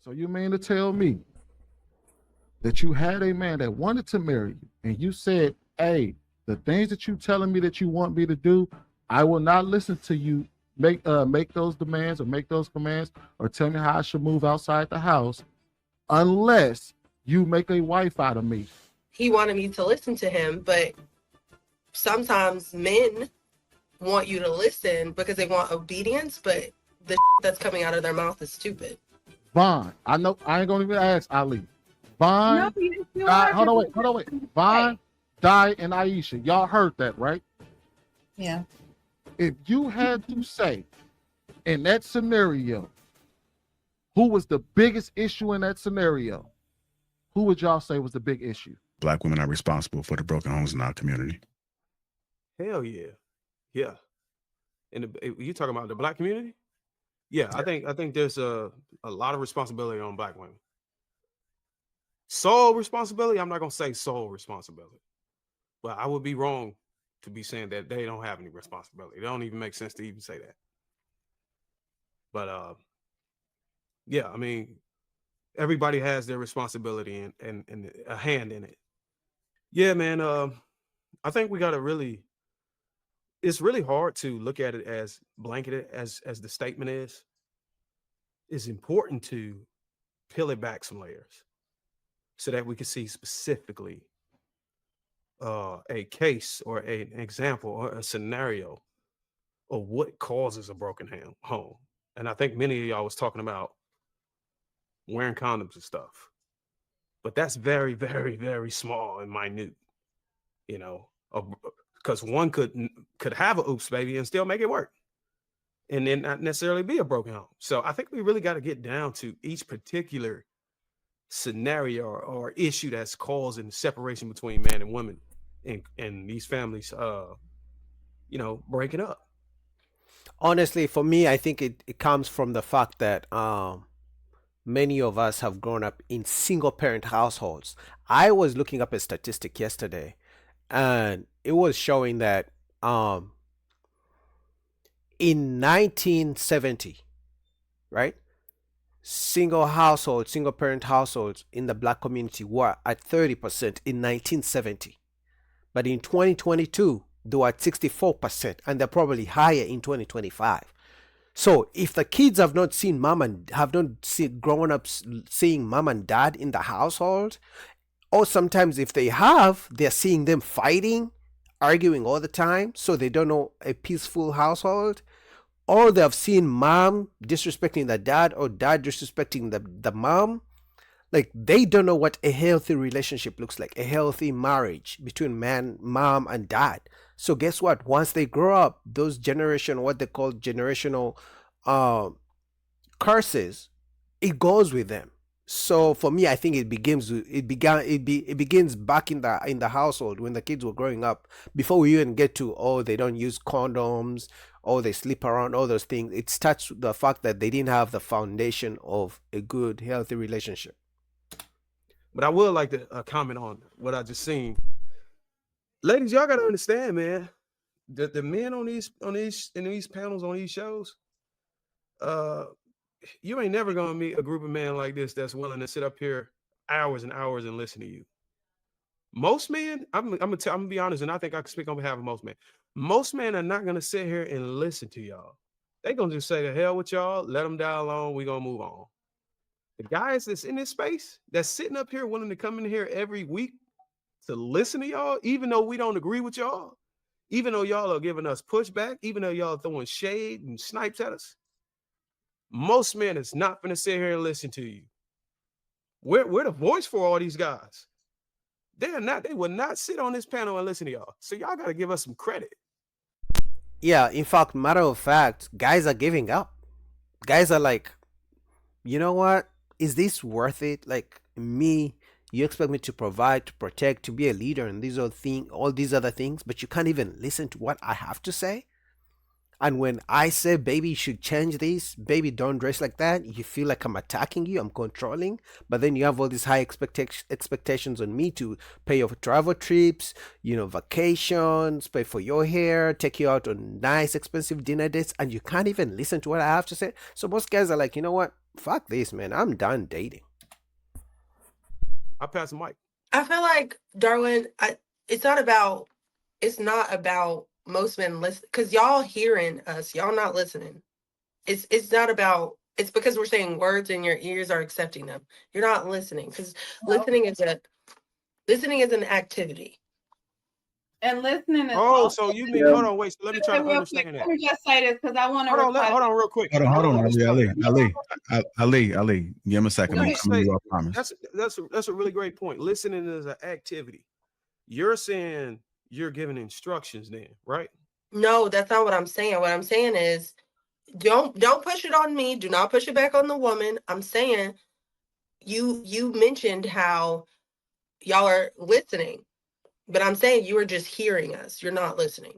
So you mean to tell me that you had a man that wanted to marry you and you said, hey, the things that you telling me that you want me to do, I will not listen to you make those demands or make those commands or tell me how I should move outside the house unless you make a wife out of me. He wanted me to listen to him, but sometimes men want you to listen because they want obedience, but the that's coming out of their mouth is stupid. Vaughn, I know I ain't gonna even ask Ali. Vaughn, hold on, wait. Vaughn, Di, and Aisha, y'all heard that, right? Yeah. If you had to say in that scenario, who was the biggest issue in that scenario, who would y'all say was the big issue? Black women are responsible for the broken homes in our community. Hell yeah. Yeah. And you talking about the black community? Yeah, I think there's a lot of responsibility on black women. Sole responsibility, I'm not gonna say sole responsibility, but I would be wrong to be saying that they don't have any responsibility. It don't even make sense to even say that. But yeah, I mean, everybody has their responsibility and a hand in it. Yeah, man. I think we gotta really. It's really hard to look at it as blanketed as the statement is. It's important to peel it back some layers so that we can see specifically a case or an example or a scenario of what causes a broken home. And I think many of y'all was talking about wearing condoms and stuff, but that's very, very, very small and minute, you know, because one could have a oops baby and still make it work and then not necessarily be a broken home. So I think we really got to get down to each particular scenario or issue that's causing separation between man and woman and these families, you know, breaking up. Honestly, for me, I think it comes from the fact that many of us have grown up in single parent households. I was looking up a statistic yesterday, and it was showing that in 1970, right, single parent households in the black community were at 30% in 1970. But in 2022, they were at 64%, and they're probably higher in 2025. So if the kids have not seen grown up seeing mom and dad in the household, or sometimes if they have, they're seeing them fighting, arguing all the time, so they don't know a peaceful household, or they have seen mom disrespecting the dad or dad disrespecting the mom. Like, they don't know what a healthy relationship looks like, a healthy marriage between mom and dad. So guess what? Once they grow up, those what they call generational curses, it goes with them. So for me, I think it begins back in the household when the kids were growing up. Before we even get to, they don't use condoms, they sleep around, all those things. It starts with the fact that they didn't have the foundation of a good, healthy relationship. But I would like to comment on what I just seen. Ladies, y'all gotta understand, man. The men in these panels, on these shows, you ain't never gonna meet a group of men like this that's willing to sit up here hours and hours and listen to you. Most men, I'm gonna be honest, and I think I can speak on behalf of most men. Most men are not gonna sit here and listen to y'all. They gonna just say the hell with y'all, let them die alone, we gonna move on. The guys that's in this space, that's sitting up here willing to come in here every week to listen to y'all, even though we don't agree with y'all, even though y'all are giving us pushback, even though y'all are throwing shade and snipes at us, most men is not going to sit here and listen to you. We're the voice for all these guys. They will not sit on this panel and listen to y'all. So y'all got to give us some credit. Yeah, in fact, matter of fact, guys are giving up. Guys are like, you know what? Is this worth it? Like, me, you expect me to provide, to protect, to be a leader, and all these other things, but you can't even listen to what I have to say? And when I say, baby, you should change this, baby, don't dress like that, you feel like I'm attacking you, I'm controlling, but then you have all these high expectations on me to pay your travel trips, vacations, pay for your hair, take you out on nice, expensive dinner dates, and you can't even listen to what I have to say. So most guys are like, you know what? fuck this, man. I'm done dating. I pass the mic. I feel like, Darwin, it's not about most men listen, because y'all hearing us, y'all not listening. It's not about, it's because we're saying words and your ears are accepting them. You're not listening, because listening is an activity. And listening is Oh, also, so you mean, hold on, wait. So let me try to real quick, understand let that. me just say this because I want to Hold on, real quick. Hold on, Let's Ali. try it. Give him a second. Let I'm me coming to say, you, I promise. that's a really great point. Listening is an activity. You're saying you're giving instructions then, right? No, that's not what I'm saying. What I'm saying is, don't push it on me. Do not push it back on the woman. I'm saying, you mentioned how y'all are listening, but I'm saying you are just hearing us. You're not listening.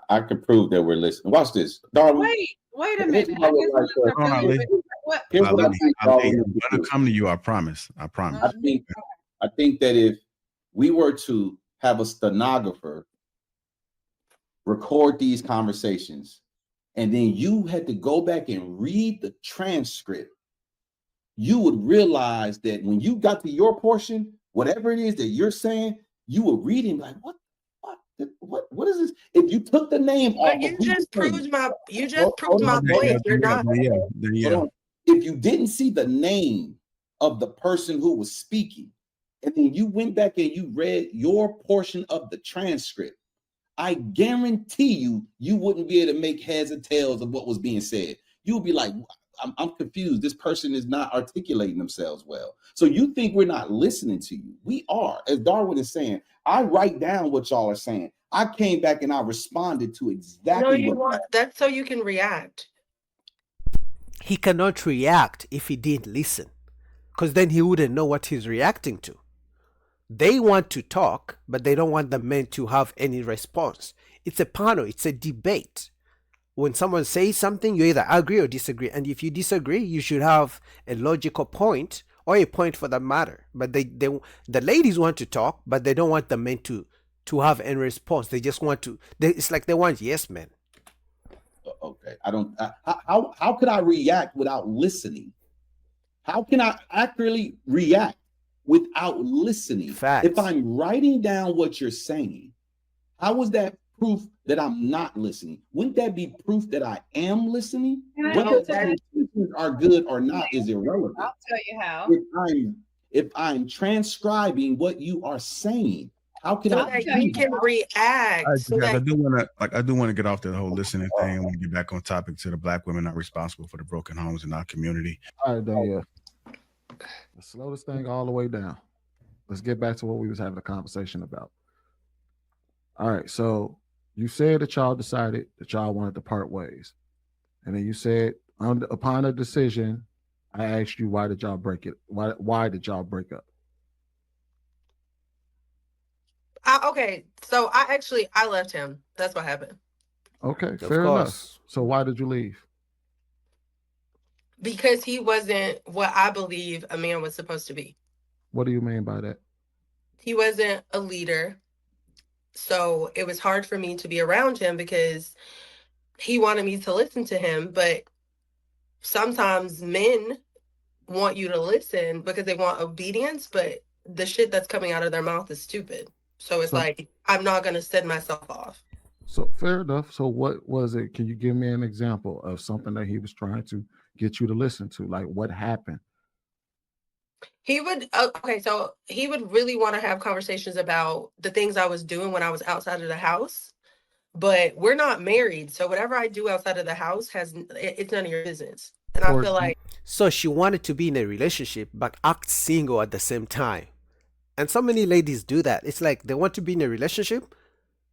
I can prove that we're listening. Watch this, Darwin. wait a Here's minute. what I I would guess like to- Hold on, Ali. what? Here's what I Ali, think, Ali, Darwin, I'm gonna come to you. I promise. I think that if we were to have a stenographer record these conversations, and then you had to go back and read the transcript, you would realize that when you got to your portion, whatever it is that you're saying, you were reading like, what is this? If you took the name off, But you just proved my on. point. You're not. Hold on. If you didn't see the name of the person who was speaking, and then you went back and you read your portion of the transcript, I guarantee you wouldn't be able to make heads or tails of what was being said. You would be like, I'm confused. This person is not articulating themselves well. So you think we're not listening to you? We are. As Darwin is saying, I write down what y'all are saying. I came back and I responded to exactly No, you want that's so you can react. He cannot react if he didn't listen, because then he wouldn't know what he's reacting to. They want to talk, but they don't want the men to have any response. It's a panel, it's a debate. When someone says something, you either agree or disagree. And if you disagree, you should have a logical point, or a point for that matter. But the ladies want to talk, but they don't want the men to have any response. They just want to, it's like they want yes men. Okay, how could I react without listening? How can I accurately react without listening? Facts. If I'm writing down what you're saying, how is that proof that I'm not listening? Wouldn't that be proof that I am listening? Can I Whether answer that? intentions are good or not is irrelevant. I'll tell you how. If I'm transcribing what you are saying, how can So I? that you can react. So I that do want to get off the whole listening thing. I want to get back on topic to the Black women are responsible for the broken homes in our community. All right, Danielle. Let's slow this thing all the way down. Let's get back to what we was having a conversation about. All right, so you said that y'all decided that y'all wanted to part ways. And then you said, upon a decision, I asked you, why did y'all break it? Why did y'all break up? Okay, so I left him. That's what happened. Okay, fair enough. So why did you leave? Because he wasn't what I believe a man was supposed to be. What do you mean by that? He wasn't a leader. So it was hard for me to be around him because he wanted me to listen to him. But sometimes men want you to listen because they want obedience, but the shit that's coming out of their mouth is stupid. So it's like, I'm not going to send myself off. So fair enough. So what was it? Can you give me an example of something that he was trying to get you to listen to? Like, what happened? He would, so he would really want to have conversations about the things I was doing when I was outside of the house, but we're not married. So whatever I do outside of the house it's none of your business. And I feel like. So she wanted to be in a relationship, but act single at the same time. And so many ladies do that. It's like they want to be in a relationship,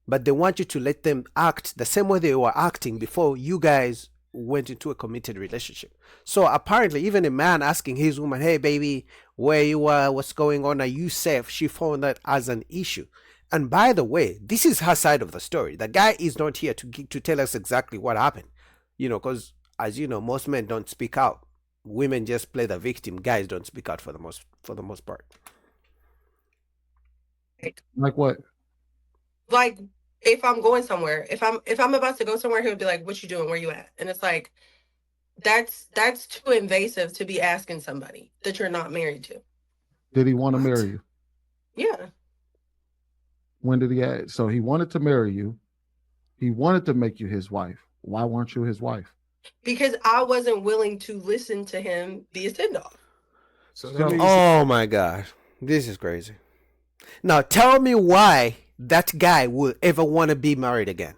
but they want you to let them act the same way they were acting before you guys went into a committed relationship. So apparently, even a man asking his woman, hey, baby, where you are, what's going on, are you safe? She found that as an issue. And by the way, this is her side of the story. The guy is not here to tell us exactly what happened, because as you know, most men don't speak out. Women just play the victim. Guys don't speak out for the most part. Like what? Like, if I'm going somewhere, if I'm about to go somewhere, he'll be like, what you doing? Where you at? And it's like, that's too invasive to be asking somebody that you're not married to. Did he want to What? marry you? Yeah. When did he ask? So he wanted to marry you. He wanted to make you his wife. Why weren't you his wife? Because I wasn't willing to listen to him be a send off. So that So- means Oh my God, this is crazy. Now tell me why that guy will ever want to be married again.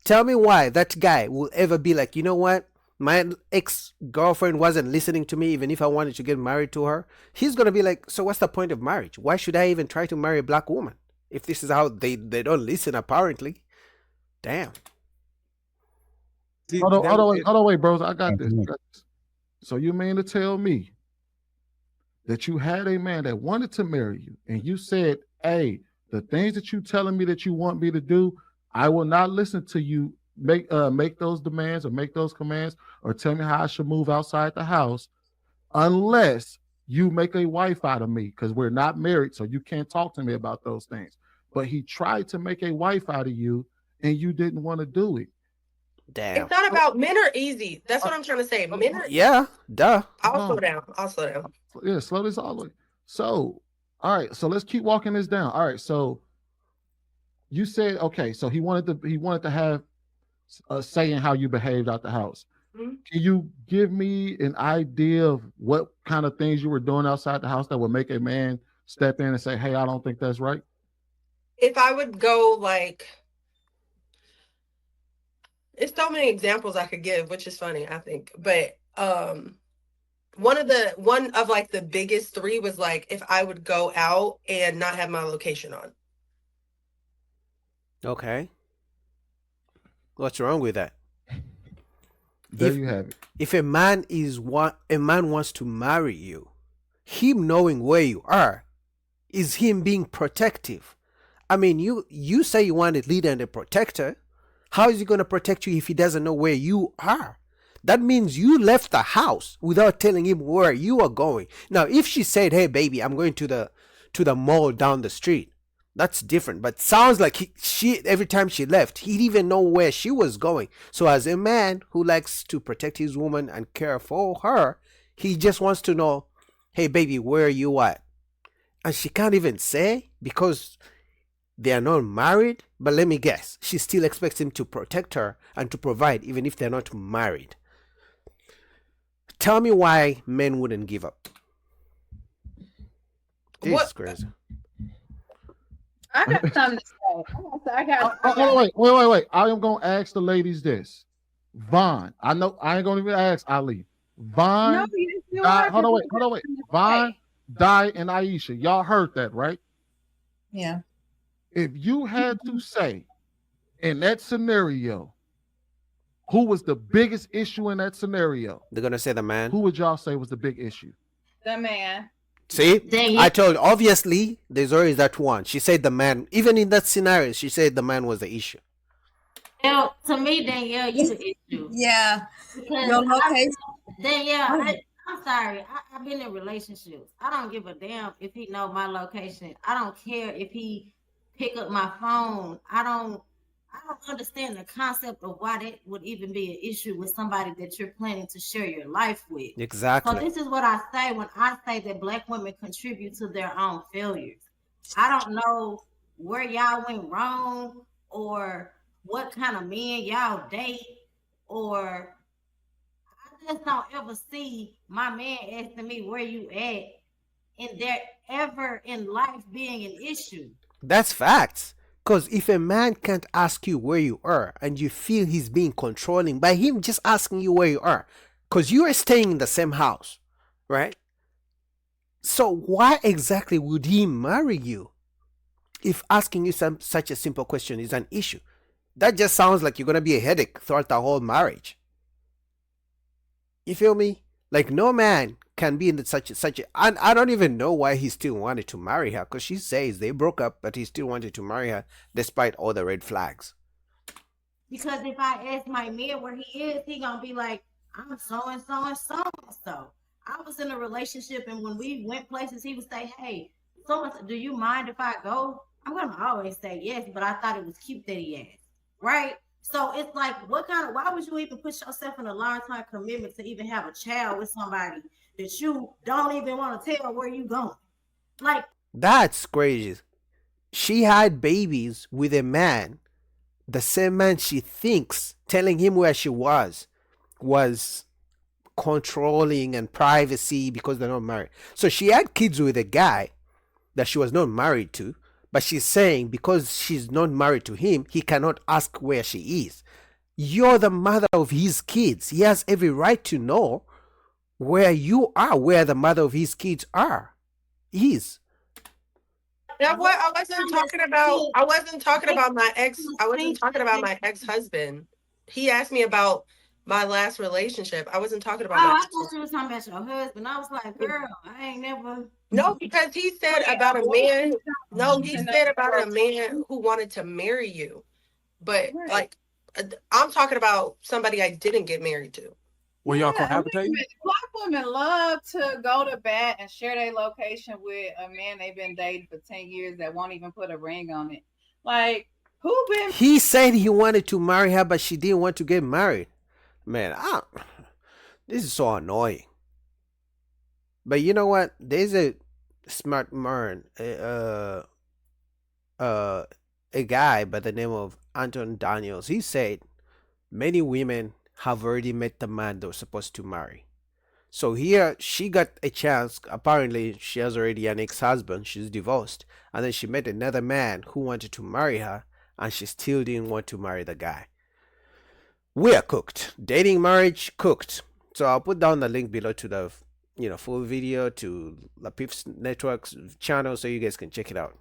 Tell me why that guy will ever be like, you know what? My ex-girlfriend wasn't listening to me even if I wanted to get married to her. He's going to be like, so what's the point of marriage? Why should I even try to marry a black woman? If this is how they don't listen, apparently. Damn. see, Hold on, that- hold on, wait, bros. I got this. Mhm. I got this. So you mean to tell me that you had a man that wanted to marry you, and you said, "Hey, the things that you telling me that you want me to do, I will not listen to you. Make those demands or make those commands or tell me how I should move outside the house, unless you make a wife out of me, because we're not married, so you can't talk to me about those things." But he tried to make a wife out of you, and you didn't want to do it. Damn. It's not about men are easy. That's what I'm trying to say. Men are Yeah, duh. I'll slow down. I'll slow down. Yeah, slow this all the way. So, all right, so let's keep walking this down. All right, so you said okay, so he wanted to have a say in how you behaved out the house. Mhm. Can you give me an idea of what kind of things you were doing outside the house that would make a man step in and say, "Hey, I don't think that's right"? If I would go like it's so many examples I could give, which is funny, I think. But one of like the biggest three was like if I would go out and not have my location on. Okay. What's wrong with that? There If- you have it. If a man wants to marry you, him knowing where you are is him being protective. I mean, you say you want a leader and a protector. How is he going to protect you if he doesn't know where you are? That means you left the house without telling him where you are going. Now, if she said, "Hey, baby, I'm going to the mall down the street," that's different. But sounds like she every time she left, he didn't even know where she was going. So, as a man who likes to protect his woman and care for her, he just wants to know, "Hey, baby, where are you at?" And she can't even say because they are not married. But let me guess, she still expects him to protect her and to provide, even if they're not married. Tell me why men wouldn't give up. This What- is crazy. I got something to say. I got. Wait. I am gonna ask the ladies this. Vaughn, I know I ain't gonna even ask Ali. Vaughn, No, you Di- are, hold on, because wait. I got something to Vaughn, say. Di, and Aisha, y'all heard that, right? Yeah. If you had to say in that scenario, who was the biggest issue in that scenario, They're gonna say the man. who would y'all say was the big issue? The man. See, Then I told obviously there's always that one. She said the man. Even in that scenario, she said the man was the issue. Danielle, to me, Danielle, you the issue. Yeah. Because Your location. Danielle, I'm sorry. I've been in relationships. I don't give a damn if he know my location. I don't care if he pick up my phone. I don't understand the concept of why that would even be an issue with somebody that you're planning to share your life with. So Exactly. this is what I say when I say that Black women contribute to their own failures. I don't know where y'all went wrong or what kind of men y'all date, or I just don't ever see my man asking me where you at and there ever in life being an issue. That's facts. Because if a man can't ask you where you are and you feel he's being controlling by him just asking you where you are, because you are staying in the same house, right? So why exactly would he marry you if asking you such a simple question is an issue? That just sounds like you're going to be a headache throughout the whole marriage. You feel me? Like no man can be in such a and I don't even know why he still wanted to marry her, because she says they broke up but he still wanted to marry her despite all the red flags. Because if I ask my man where he is, he gonna be like, I'm so and so and so and so. I was in a relationship, and when we went places, he would say, "Hey, so do you mind if I go?" I'm gonna always say yes, but I thought it was cute that he asked, right? So it's like, why would you even put yourself in a long-term commitment to even have a child with somebody that you don't even want to tell where you going? Like, That's crazy. She had babies with a man, the same man she thinks telling him where she was controlling and privacy because they're not married. So she had kids with a guy that she was not married to, but she's saying because she's not married to him, he cannot ask where she is. You're the mother of his kids. He has every right to know where you are, where the mother of his kids is. That what I wasn't talking about. I wasn't talking about my ex. I wasn't talking about my ex-husband. He asked me about my last relationship. I wasn't talking about oh, my I thought you were talking about your husband. I was like, girl, I ain't never. No, because he said about a man. No, he said about a man who wanted to marry you. But like, I'm talking about somebody I didn't get married to. Were y'all Yeah, cohabitating? Black women love to go to bat and share their location with a man they've been dating for 10 years that won't even put a ring on it. Like, who been? He said he wanted to marry her, but she didn't want to get married. Man, this is so annoying. But you know what? There's a smart man, a guy by the name of Anton Daniels. He said many women have already met the man they were supposed to marry. So here she got a chance. Apparently, she has already an ex-husband. She's divorced. And then she met another man who wanted to marry her, and she still didn't want to marry the guy. We are cooked. Dating marriage, cooked. So I'll put down the link below to the full video to Lapif's Network's channel so you guys can check it out.